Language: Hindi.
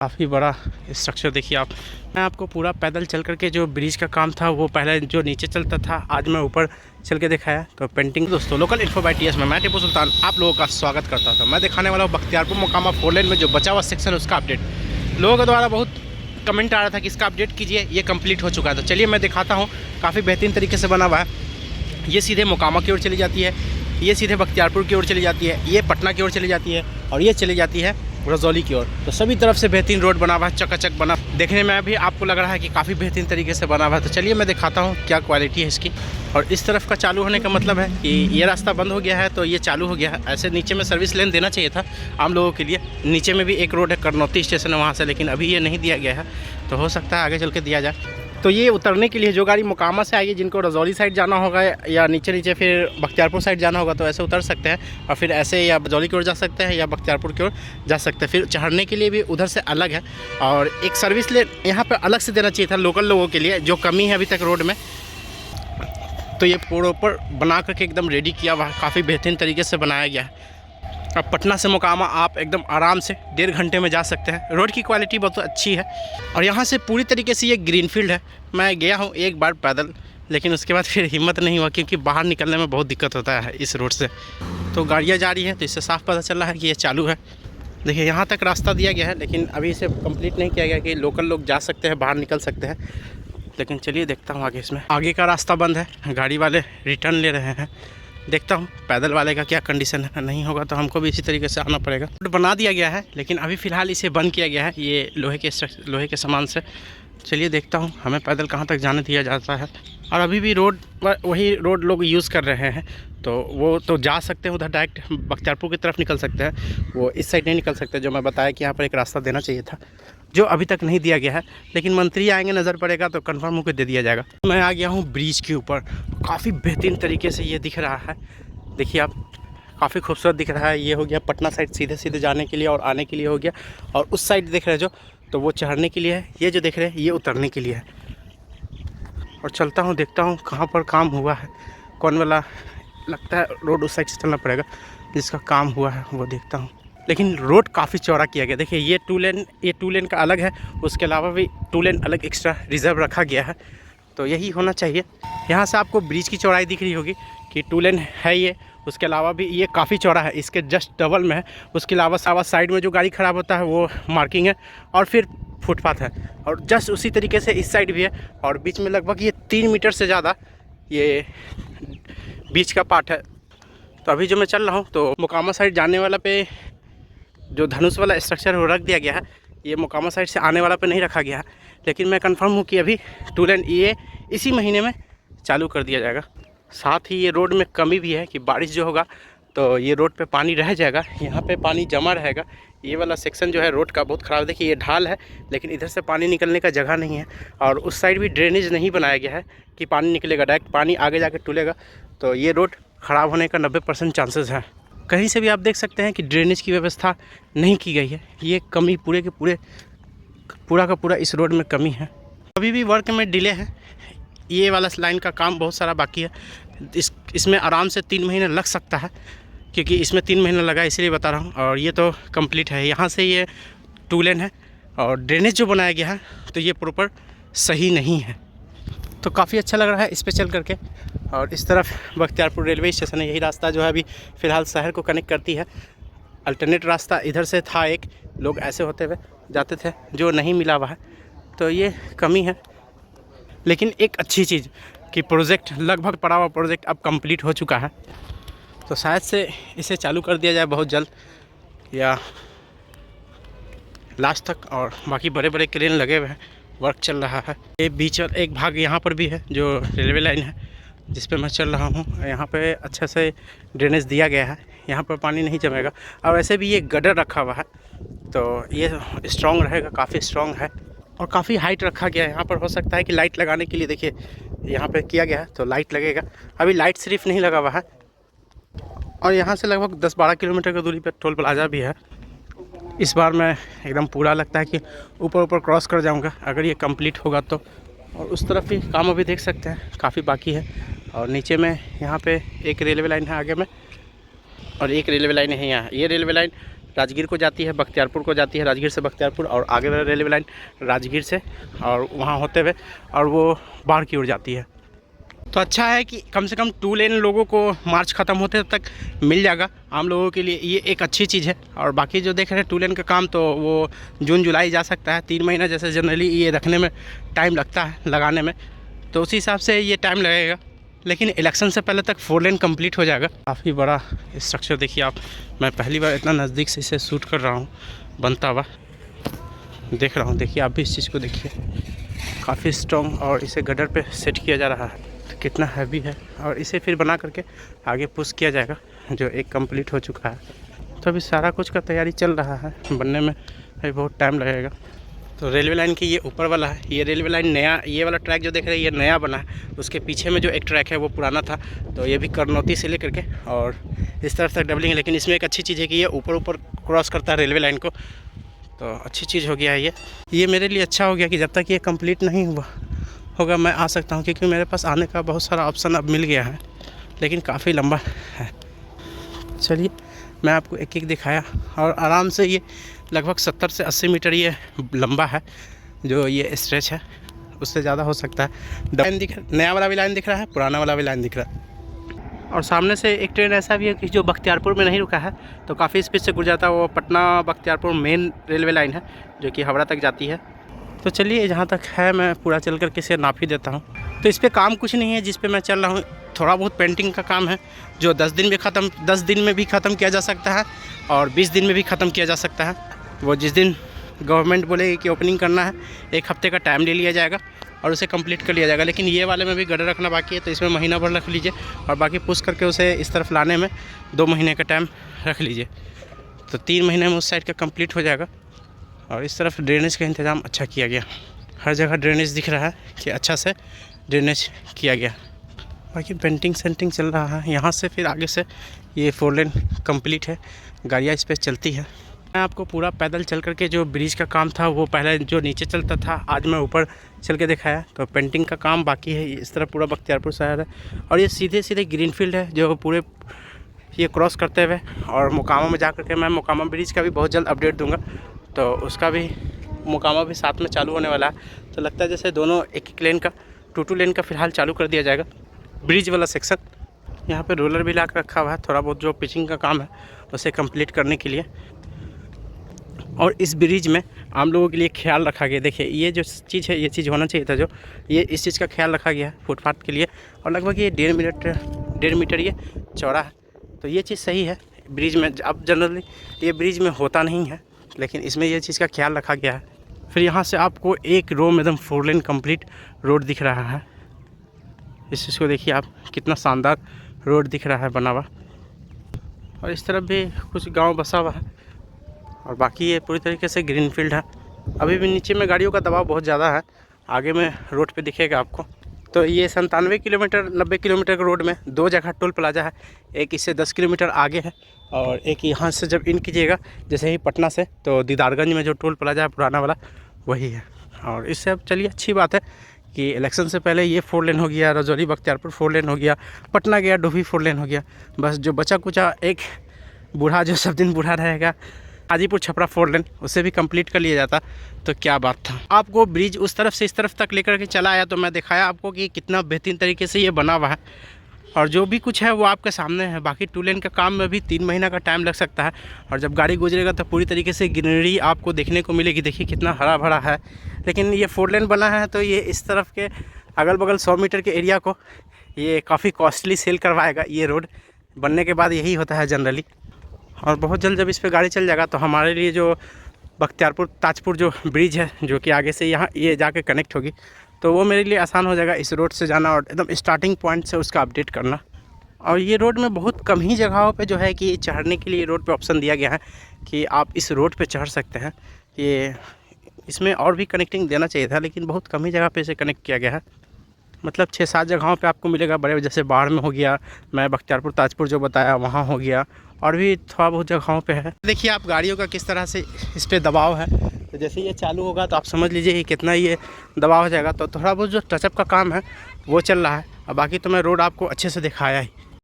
काफ़ी बड़ा स्ट्रक्चर देखिए आप। मैं आपको पूरा पैदल चल करके जो ब्रिज का काम था वो पहले जो नीचे चलता था आज मैं ऊपर चल के दिखाया। तो पेंटिंग दोस्तों लोकल इन्फो बाय टीएस में मैं टीपू सुल्तान आप लोगों का स्वागत करता था। मैं दिखाने वाला हूँ बख्तियारपुर मोकामा 4 लेन में जो बचा हुआ सेक्शन है उसका अपडेट। लोगों के द्वारा बहुत कमेंट आ रहा था कि इसका अपडेट कीजिए, ये कंप्लीट हो चुका है। तो चलिए मैं दिखाता हूँ, काफ़ी बेहतरीन तरीके से बना हुआ है। ये सीधे मोकामा की ओर चली जाती है, ये सीधे बख्तियारपुर की ओर चली जाती है, ये पटना की ओर चली जाती है और ये चली जाती है रजौली की ओर। तो सभी तरफ से बेहतरीन रोड बना हुआ है, चकाचक बना। देखने में भी आपको लग रहा है कि काफ़ी बेहतरीन तरीके से बना हुआ है। तो चलिए मैं दिखाता हूँ क्या क्वालिटी है इसकी। और इस तरफ का चालू होने का मतलब है कि ये रास्ता बंद हो गया है तो ये चालू हो गया है। ऐसे नीचे में सर्विस लेन देना चाहिए था आम लोगों के लिए। नीचे में भी एक रोड है, करनौती स्टेशन है वहाँ से, लेकिन अभी ये नहीं दिया गया है। तो हो सकता है आगे चल के दिया जाए। तो ये उतरने के लिए जो गाड़ी मोकामा से आएगी, जिनको रजौली साइड जाना होगा या नीचे फिर बख्तियारपुर साइड जाना होगा तो ऐसे उतर सकते हैं और फिर ऐसे या रजौली की ओर जा सकते हैं या बख्तियारपुर की ओर जा सकते हैं। फिर चढ़ने के लिए भी उधर से अलग है और एक सर्विस लेन यहाँ पर अलग से देना चाहिए था लोकल लोगों के लिए, जो कमी है अभी तक रोड में। तो ये प्रॉपर बना करके एकदम रेडी किया हुआ है, काफ़ी बेहतरीन तरीके से बनाया गया है। अब पटना से मोकामा आप एकदम आराम से 1.5 घंटे में जा सकते हैं। रोड की क्वालिटी बहुत अच्छी है और यहाँ से पूरी तरीके से ये ग्रीन फील्ड है। मैं गया हूँ एक बार पैदल, लेकिन उसके बाद फिर हिम्मत नहीं हुआ क्योंकि बाहर निकलने में बहुत दिक्कत होता है इस रोड से। तो गाड़ियाँ जा रही हैं तो इससे साफ पता चल रहा है कि ये चालू है। देखिए यहाँ तक रास्ता दिया गया है, लेकिन अभी इसे कंप्लीट नहीं किया गया कि लोकल लोग जा सकते हैं, बाहर निकल सकते हैं। लेकिन चलिए देखता हूँ आगे। इसमें आगे का रास्ता बंद है, गाड़ी वाले रिटर्न ले रहे हैं। देखता हूँ पैदल वाले का क्या कंडीशन है। नहीं होगा तो हमको भी इसी तरीके से आना पड़ेगा। रोड बना दिया गया है लेकिन अभी फ़िलहाल इसे बंद किया गया है ये लोहे के सामान से। चलिए देखता हूँ हमें पैदल कहाँ तक जाने दिया जाता है। और अभी भी रोड वही रोड लोग यूज़ कर रहे हैं, तो वो तो जा सकते हैं उधर डायरेक्ट बख्तियारपुर की तरफ निकल सकते हैं। वो इस साइड नहीं निकल सकते, जो मैं बताया कि यहाँ पर एक रास्ता देना चाहिए था जो अभी तक नहीं दिया गया है। लेकिन मंत्री आएंगे, नज़र पड़ेगा तो कंफर्म होकर दे दिया जाएगा। मैं आ गया हूँ ब्रिज के ऊपर, काफ़ी बेहतरीन तरीके से ये दिख रहा है। देखिए आप, काफ़ी खूबसूरत दिख रहा है। ये हो गया पटना साइड सीधे सीधे जाने के लिए और आने के लिए हो गया। और उस साइड देख रहे हैं जो, तो वो चढ़ने के लिए है। ये जो देख रहे हैं ये उतरने के लिए है। और चलता हूँ देखता हूँ कहाँ पर काम हुआ है, कौन वाला लगता है रोड उस साइड से चलना पड़ेगा जिसका काम हुआ है वो देखता हूँ। लेकिन रोड काफ़ी चौड़ा किया गया। देखिए ये टू लेन का अलग है, उसके अलावा भी 2 लेन अलग एक्स्ट्रा रिजर्व रखा गया है। तो यही होना चाहिए। यहाँ से आपको ब्रिज की चौड़ाई दिख रही होगी कि 2 लेन है ये। उसके अलावा भी ये काफ़ी चौड़ा है, इसके जस्ट डबल में है। उसके अलावा साइड में जो गाड़ी खराब होता है वो मार्किंग है और फिर फुटपाथ है। और जस्ट उसी तरीके से इस साइड भी है और बीच में लगभग ये 3 मीटर से ज़्यादा ये बीच का पार्ट है। तो अभी जो मैं चल रहा हूँ तो मोकामा साइड जाने वाला पे जो धनुष वाला स्ट्रक्चर है वो रख दिया गया है। ये मोकामा साइड से आने वाला पे नहीं रखा गया है। लेकिन मैं कंफर्म हूँ कि अभी 2 लेन ये इसी महीने में चालू कर दिया जाएगा। साथ ही ये रोड में कमी भी है कि बारिश जो होगा तो ये रोड पे पानी रह जाएगा, यहाँ पे पानी जमा रहेगा। ये वाला सेक्शन जो है रोड का बहुत ख़राब। देखिए ये ढाल है लेकिन इधर से पानी निकलने का जगह नहीं है और उस साइड भी ड्रेनेज नहीं बनाया गया है कि पानी निकलेगा, डायरेक्ट पानी आगे जाके टूलेगा। तो ये रोड ख़राब होने का 90% चांसेस है। कहीं से भी आप देख सकते हैं कि ड्रेनेज की व्यवस्था नहीं की गई है। ये कमी पूरा का पूरा इस रोड में कमी है। अभी भी वर्क में डिले है। ये वाला लाइन का काम बहुत सारा बाकी है। इसमें आराम से 3 महीने लग सकता है, क्योंकि इसमें 3 महीने लगा इसलिए बता रहा हूँ। और ये तो कंप्लीट है। यहाँ से ये 2 लेन है और ड्रेनेज जो बनाया गया है तो ये प्रॉपर सही नहीं है। तो काफ़ी अच्छा लग रहा है इस पर चल करके। और इस तरफ बख्तियारपुर रेलवे स्टेशन है। यही रास्ता जो है अभी फ़िलहाल शहर को कनेक्ट करती है। अल्टरनेट रास्ता इधर से था, एक लोग ऐसे होते हुए जाते थे जो नहीं मिला हुआ है। तो ये कमी है। लेकिन एक अच्छी चीज़ कि प्रोजेक्ट लगभग पड़ा हुआ प्रोजेक्ट अब कंप्लीट हो चुका है। तो शायद से इसे चालू कर दिया जाए बहुत जल्द या लास्ट तक। और बाकी बड़े बड़े क्रेन लगे हुए हैं, वर्क चल रहा है। ये बीच एक भाग यहाँ पर भी है जो रेलवे लाइन है जिस पे मैं चल रहा हूँ। यहाँ पे अच्छे से ड्रेनेज दिया गया है, यहाँ पर पानी नहीं जमेगा। और वैसे भी ये गटर रखा हुआ है तो ये स्ट्रॉन्ग रहेगा, काफ़ी स्ट्रॉन्ग है। और काफ़ी हाइट रखा गया है। यहाँ पर हो सकता है कि लाइट लगाने के लिए, देखिए यहाँ पे किया गया है तो लाइट लगेगा। अभी लाइट सिर्फ नहीं लगा हुआ है। और यहाँ से लगभग 10-12 किलोमीटर की दूरी पर टोल प्लाजा भी है। इस बार मैं एकदम पूरा लगता है कि ऊपर क्रॉस कर जाऊँगा अगर ये कंप्लीट होगा तो। और उस तरफ भी काम अभी देख सकते हैं काफ़ी बाकी है। और नीचे में यहाँ पे एक रेलवे लाइन है आगे में और एक रेलवे लाइन है यहाँ। ये रेलवे लाइन राजगीर को जाती है, बख्तियारपुर को जाती है, राजगीर से बख्तियारपुर, और आगे वाला रेलवे लाइन राजगीर से और वहाँ होते हुए और वो बाढ़ की ओर जाती है। तो अच्छा है कि कम से कम 2 लेन लोगों को मार्च ख़त्म होते तक मिल जाएगा। आम लोगों के लिए ये एक अच्छी चीज़ है। और बाकी जो देख रहे हैं 2 लेन का काम, तो वो जून जुलाई जा सकता है। 3 महीना जैसे जनरली ये रखने में टाइम लगता है, लगाने में, तो उसी हिसाब से ये टाइम लगेगा। लेकिन इलेक्शन से पहले तक 4 लेन कंप्लीट हो जाएगा। काफ़ी बड़ा स्ट्रक्चर देखिए आप, मैं पहली बार इतना नज़दीक से इसे शूट कर रहा हूँ बनता हुआ, देख रहा हूँ। देखिए आप भी इस चीज़ को देखिए, काफ़ी स्ट्रॉन्ग, और इसे गटर पे सेट किया जा रहा है, तो कितना हैवी है। और इसे फिर बना करके आगे पुश किया जाएगा, जो एक कंप्लीट हो चुका है। तो अभी सारा कुछ का तैयारी चल रहा है, बनने में अभी बहुत टाइम लगेगा। तो रेलवे लाइन की ये ऊपर वाला है, ये रेलवे लाइन नया, ये वाला ट्रैक जो देख रहे हैं ये नया बना है। उसके पीछे में जो एक ट्रैक है वो पुराना था, तो ये भी करनौती से लेकर के और इस तरफ तक डबलिंग है। लेकिन इसमें एक अच्छी चीज़ है कि ये ऊपर क्रॉस करता है रेलवे लाइन को, तो अच्छी चीज़ हो गया है ये मेरे लिए अच्छा हो गया कि जब तक ये कंप्लीट नहीं होगा मैं आ सकता हूँ, क्योंकि मेरे पास आने का बहुत सारा ऑप्शन अब मिल गया है, लेकिन काफ़ी लंबा है। चलिए मैं आपको एक एक दिखाया, और आराम से ये लगभग 70 से 80 मीटर ये लंबा है जो ये स्ट्रेच है, उससे ज़्यादा हो सकता है। लाइन दिख, नया वाला भी लाइन दिख रहा है, पुराना वाला भी लाइन दिख रहा है। और सामने से एक ट्रेन ऐसा भी है कि जो बख्तियारपुर में नहीं रुका है, तो काफ़ी स्पीड से गुजर जाता है। वो Patna Bakhtiyarpur main railway line है जो कि हावड़ा तक जाती है। तो चलिए जहाँ तक है मैं पूरा चल कर के इसे नाप ही देता हूँ। तो इस पर काम कुछ नहीं है जिस पे मैं चल रहा हूँ, थोड़ा बहुत पेंटिंग का काम है जो 10 दिन में भी ख़त्म किया जा सकता है और 20 दिन में भी ख़त्म किया जा सकता है। वो जिस दिन गवर्नमेंट बोलेगी कि ओपनिंग करना है, 1 हफ्ते का टाइम ले लिया जाएगा और उसे कंप्लीट कर लिया जाएगा। लेकिन ये वाले में भी गड्ढा रखना बाकी है, तो इसमें महीना भर रख लीजिए, और बाकी पुश करके उसे इस तरफ लाने में 2 महीने का टाइम रख लीजिए, तो 3 महीने में उस साइड का कंप्लीट हो जाएगा। और इस तरफ ड्रेनेज का इंतज़ाम अच्छा किया गया, हर जगह ड्रेनेज दिख रहा है कि अच्छा से ड्रेनेज किया गया। बाकी पेंटिंग सेंटिंग चल रहा है। यहाँ से फिर आगे से ये 4 लेन कंप्लीट है, गाड़ियाँ इस पर चलती है। मैं आपको पूरा पैदल चल करके जो ब्रिज का काम था वो पहले जो नीचे चलता था, आज मैं ऊपर चल के दिखाया। तो पेंटिंग का काम बाकी है। इस तरह पूरा बख्तियारपुर शहर है, और ये सीधे सीधे ग्रीन फील्ड है जो पूरे ये क्रॉस करते हुए, और मोकामा में जा करके मैं मोकामा ब्रिज का भी बहुत जल्द अपडेट दूंगा, तो उसका भी मोकामा भी साथ में चालू होने वाला है। तो लगता है जैसे दोनों एक लेन का 2 लेन का फ़िलहाल चालू कर दिया जाएगा ब्रिज वाला सेक्शन। यहाँ पे रोलर भी ला कर रखा हुआ है, थोड़ा बहुत जो पिचिंग का काम है उसे कंप्लीट करने के लिए। और इस ब्रिज में आम लोगों के लिए ख्याल रखा गया। देखिए ये जो चीज़ है, ये चीज़ होना चाहिए था, जो ये इस चीज़ का ख्याल रखा गया है फुटपाथ के लिए, और लगभग ये 1.5 मीटर ये चौड़ा है, तो ये चीज़ सही है ब्रिज में। अब जनरली ये ब्रिज में होता नहीं है, लेकिन इसमें ये चीज़ का ख्याल रखा गया है। फिर यहाँ से आपको एक रो में एकदम 4 लेन कंप्लीट रोड दिख रहा है। इस चीज़ को देखिए आप, कितना शानदार रोड दिख रहा है बना हुआ। और इस तरफ भी कुछ गांव बसा हुआ है, और बाकी ये पूरी तरीके से ग्रीन फील्ड है। अभी भी नीचे में गाड़ियों का दबाव बहुत ज़्यादा है, आगे में रोड पे दिखेगा आपको। तो ये 97 किलोमीटर 90 किलोमीटर के रोड में 2 जगह टोल प्लाजा है, एक इससे 10 किलोमीटर आगे है, और एक यहाँ से जब इन कीजिएगा जैसे ही पटना से, तो दीदारगंज में जो टोल प्लाजा है पुराना वाला वही है। और इससे अब चलिए अच्छी बात है कि इलेक्शन से पहले ये 4 लेन हो गया, रजौली बख्तियारपुर 4 लेन हो गया, पटना गया डोभी 4 लेन हो गया। बस जो बचा कुचा एक बूढ़ा जो सब दिन बूढ़ा रहेगा, हाजीपुर छपरा 4 लेन, उसे भी कंप्लीट कर लिया जाता तो क्या बात था। आपको ब्रिज उस तरफ से इस तरफ तक लेकर के चला आया, तो मैं दिखाया आपको कि कितना बेहतरीन तरीके से ये बना हुआ है, और जो भी कुछ है वो आपके सामने है। बाकी 2 लेन का काम में भी 3 महीना का टाइम लग सकता है, और जब गाड़ी गुजरेगा तो पूरी तरीके से ग्रीनरी आपको देखने को मिलेगी। देखिए कितना हरा भरा है। लेकिन ये 4 लेन बना है, तो ये इस तरफ के अगल बगल 100 मीटर के एरिया को ये काफ़ी कॉस्टली सेल करवाएगा। ये रोड बनने के बाद यही होता है जनरली। और बहुत जल्द जब इस पर गाड़ी चल जाएगा तो हमारे लिए जो बख्तियारपुर ताजपुर जो ब्रिज है, जो कि आगे से यहाँ ये जाके कनेक्ट होगी, तो वो मेरे लिए आसान हो जाएगा इस रोड से जाना, और एकदम स्टार्टिंग पॉइंट से उसका अपडेट करना। और ये रोड में बहुत कम ही जगहों पे जो है कि चढ़ने के लिए रोड पे ऑप्शन दिया गया है कि आप इस रोड पे चढ़ सकते हैं। ये इसमें और भी कनेक्टिंग देना चाहिए था, लेकिन बहुत कम ही जगह पे इसे कनेक्ट किया गया है। मतलब 6-7 जगहों पे आपको मिलेगा बड़े, जैसे बाढ़ में हो गया, मैं बख्तियारपुर ताजपुर जो बताया वहाँ हो गया, और भी थोड़ा बहुत जगहों पे है। देखिए आप गाड़ियों का किस तरह से इस पर दबाव है। तो जैसे ये चालू होगा तो आप समझ लीजिए कि कितना ये दबाव हो जाएगा। तो थोड़ा बहुत जो टचअप का काम है वो चल रहा है, और बाकी तो मैं रोड आपको अच्छे से दिखाया ही।